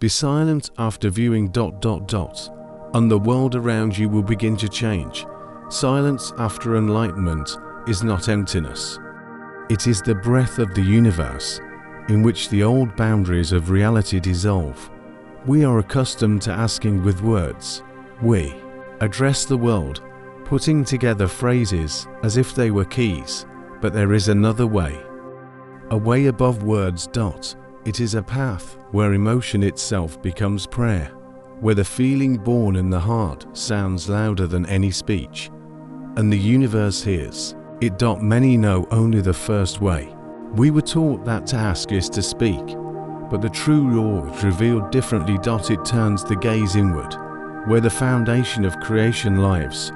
Be silent after viewing ... and the world around you will begin to change. Silence after enlightenment is not emptiness. It is the breath of the universe, in which the old boundaries of reality dissolve. We are accustomed to asking with words. We address the world, putting together phrases as if they were keys, but there is another way. A way above words. It is a path where emotion itself becomes prayer, where the feeling born in the heart sounds louder than any speech, and the universe hears it. Many know only the first way. We were taught that to ask is to speak, but the true law is revealed differently. It turns the gaze inward, where the foundation of creation lives.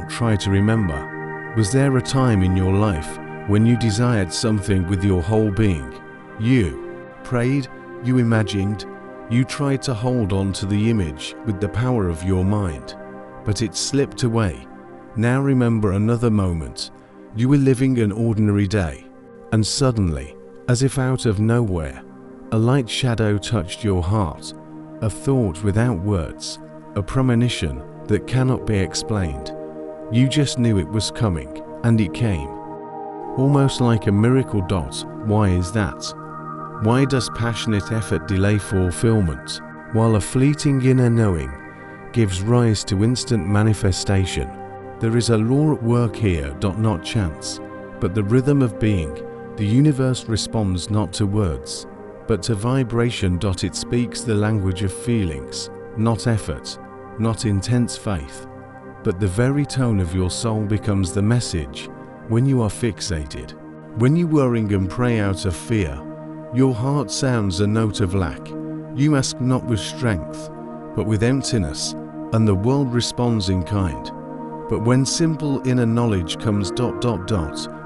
Try to remember, was there a time in your life when you desired something with your whole being? You prayed, you imagined, you tried to hold on to the image with the power of your mind, but it slipped away. Now remember another moment. You were living an ordinary day, and suddenly, as if out of nowhere, a light shadow touched your heart, a thought without words, a premonition that cannot be explained. You just knew it was coming, and it came, almost like a miracle. Why is that? Why does passionate effort delay fulfillment, while a fleeting inner knowing gives rise to instant manifestation? There is a law at work here. Not chance, but the rhythm of being. The universe responds not to words, but to vibration. It speaks the language of feelings, not effort, not intense faith, but the very tone of your soul becomes the message. When you are fixated, when you worry and pray out of fear, your heart sounds a note of lack. You ask not with strength, but with emptiness, and the world responds in kind. But when simple inner knowledge comes ...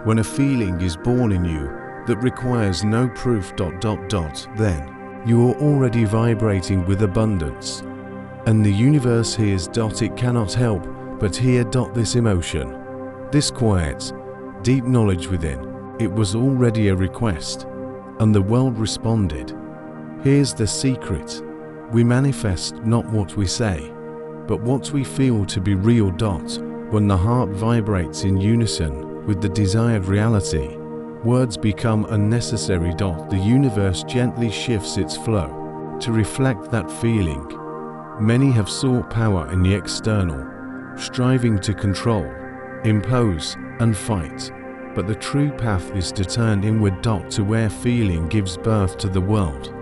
when a feeling is born in you that requires no proof ... then you are already vibrating with abundance, and the universe hears. It cannot help but hear this emotion, this quiet, deep knowledge within. It was already a request, and the world responded. Here's the secret. We manifest not what we say, but what we feel to be real. When the heart vibrates in unison with the desired reality, words become unnecessary. The universe gently shifts its flow to reflect that feeling. Many have sought power in the external, striving to control, impose, and fight. But the true path is to turn inward. To where feeling gives birth to the world,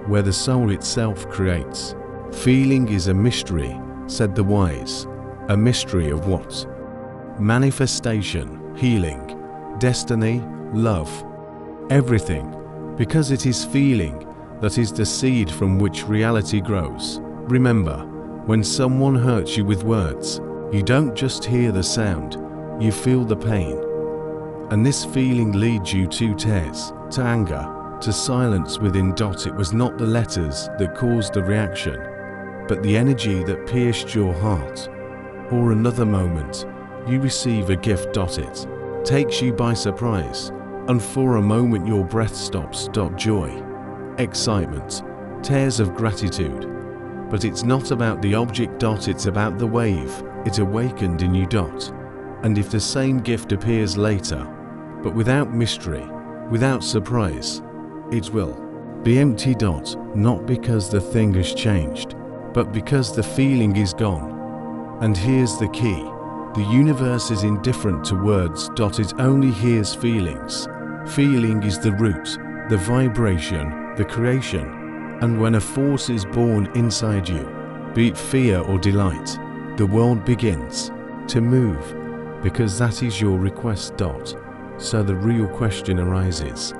where the soul itself creates. Feeling is a mystery, said the wise. A mystery of what? Manifestation, healing, destiny, love, everything, because it is feeling that is the seed from which reality grows. Remember, when someone hurts you with words, you don't just hear the sound, you feel the pain. And this feeling leads you to tears, to anger, to silence within. It was not the letters that caused the reaction, but the energy that pierced your heart. Or another moment, you receive a gift. It takes you by surprise, and for a moment your breath stops. Joy, excitement, tears of gratitude. But it's not about the object. It's about the wave it awakened in you. And if the same gift appears later, but without mystery, without surprise, it will be empty. Not because the thing has changed, but because the feeling is gone. And here's the key. The universe is indifferent to words. It only hears feelings. Feeling is the root, the vibration, the creation. And when a force is born inside you, be it fear or delight, the world begins to move, because that is your request. So the real question arises.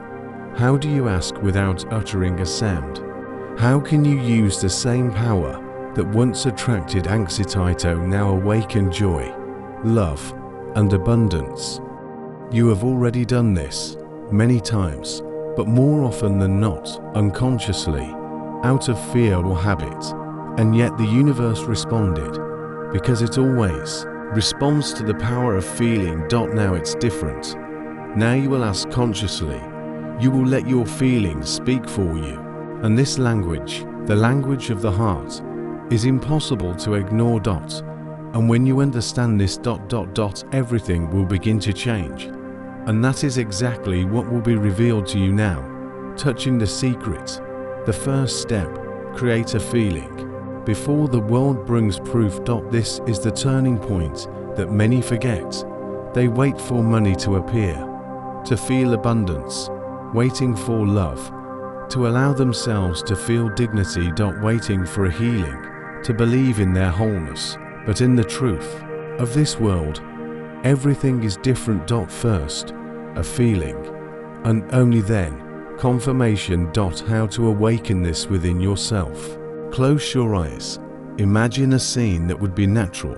How do you ask without uttering a sound? How can you use the same power that once attracted anxiety now awaken joy, love, and abundance? You have already done this many times, but more often than not, unconsciously, out of fear or habit. And yet the universe responded, because it always responds to the power of feeling. Now it's different. Now you will ask consciously. You will let your feelings speak for you. And this language the language of the heart, is impossible to ignore. And when you understand this, everything will begin to change. And that is exactly what will be revealed to you now. Touching the secret, the first step, create a feeling. Before the world brings proof. This is the turning point that many forget. They wait for money to appear, to feel abundance, waiting for love, to allow themselves to feel dignity. Waiting for a healing, to believe in their wholeness. But in the truth of this world, everything is different. First, a feeling, and only then, confirmation. How to awaken this within yourself. Close your eyes. Imagine a scene that would be natural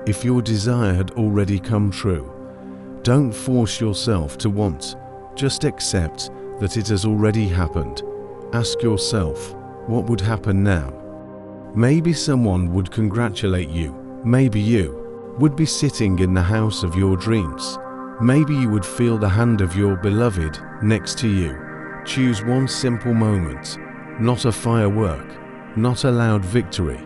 if your desire had already come true. Don't force yourself to want, just accept that it has already happened. Ask yourself, what would happen now? Maybe someone would congratulate you. Maybe you would be sitting in the house of your dreams. Maybe you would feel the hand of your beloved next to you. Choose one simple moment, not a firework, not a loud victory,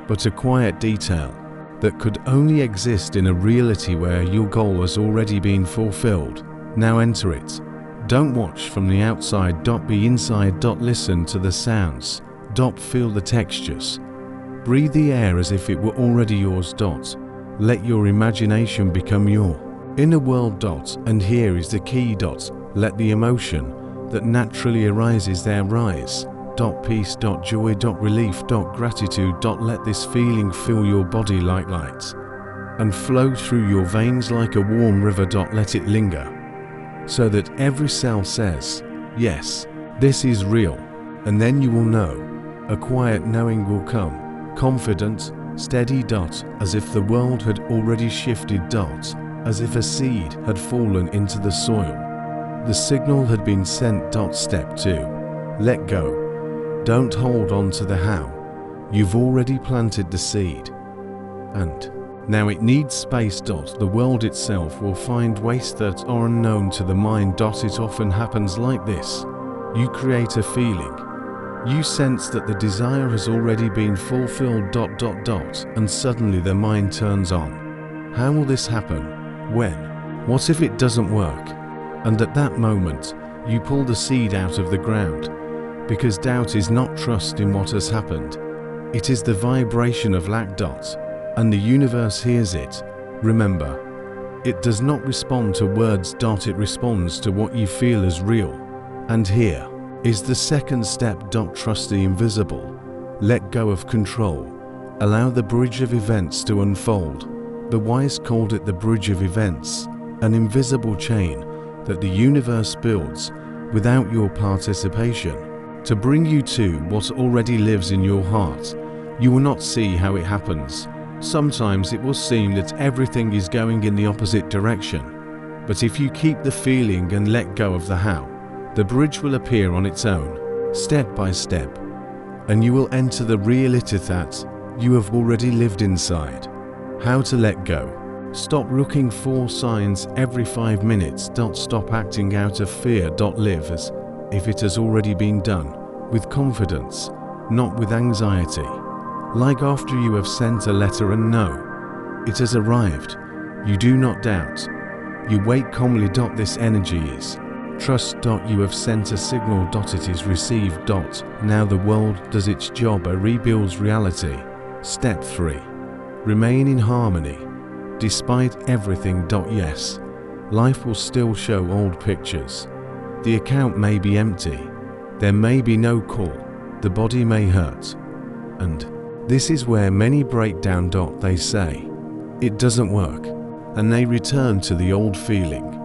but a quiet detail that could only exist in a reality where your goal has already been fulfilled. Now enter it. Don't watch from the outside. Be inside. Listen to the sounds. Feel the textures. Breathe the air as if it were already yours. Let your imagination become your inner world. And here is the key. Let the emotion that naturally arises there rise. Peace. Joy. Relief. Gratitude. Let this feeling fill your body like light and flow through your veins like a warm river. Let it linger so that every cell says, yes, this is real. And then you will know. A quiet knowing will come, confident, steady. As if the world had already shifted. As if a seed had fallen into the soil. The signal had been sent. Step 2. Let go. Don't hold on to the how. You've already planted the seed. And now it needs space. The world itself will find ways that are unknown to the mind. It often happens like this. You create a feeling. You sense that the desire has already been fulfilled. And suddenly the mind turns on. How will this happen? When? What if it doesn't work? And at that moment, you pull the seed out of the ground. Because doubt is not trust in what has happened. It is the vibration of lack. And the universe hears it. Remember, it does not respond to words. It responds to what you feel as real. And here is the second step. Trust the invisible. Let go of control. Allow the bridge of events to unfold. The wise called it the bridge of events, an invisible chain that the universe builds without your participation, to bring you to what already lives in your heart. You will not see how it happens. Sometimes it will seem that everything is going in the opposite direction. But if you keep the feeling and let go of the how, the bridge will appear on its own, step by step, and you will enter the reality that you have already lived inside. How to let go. Stop looking for signs every 5 minutes. Stop acting out of fear. Live as if it has already been done, with confidence, not with anxiety. Like after you have sent a letter and know it has arrived, you do not doubt. You wait calmly. This energy is trust. You have sent a signal. It is received. Now the world does its job. It rebuilds reality. Step 3. Remain in harmony. Despite everything. Yes, life will still show old pictures. The account may be empty. There may be no call. The body may hurt. And this is where many break down. They say, it doesn't work. And they return to the old feeling.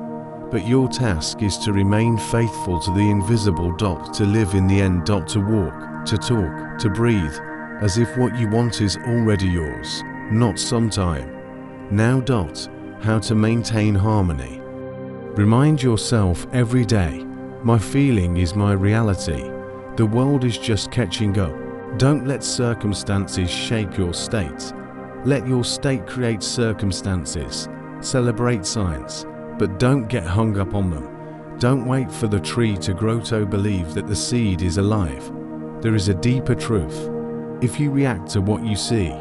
But your task is to remain faithful to the invisible. To live in the end. To walk, to talk, to breathe, as if what you want is already yours, not sometime. Now. How to maintain harmony. Remind yourself every day, my feeling is my reality. The world is just catching up. Don't let circumstances shake your state. Let your state create circumstances. Celebrate signs, but don't get hung up on them. Don't wait for the tree to grow. To believe that the seed is alive. there is a deeper truth. If you react to what you see,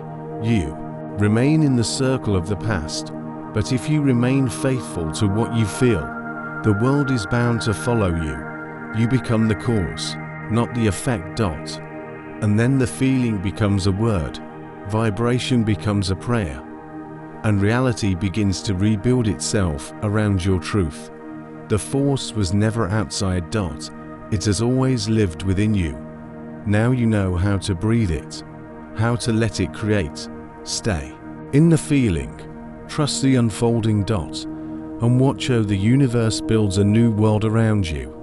you remain in the circle of the past. But if you remain faithful to what you feel, the world is bound to follow you. You become the cause, not the effect. And then the feeling becomes a word, vibration becomes a prayer, and reality begins to rebuild itself around your truth. The force was never outside. It has always lived within you. Now you know how to breathe it, how to let it create. Stay in the feeling, trust the unfolding. And watch how the universe builds a new world around you.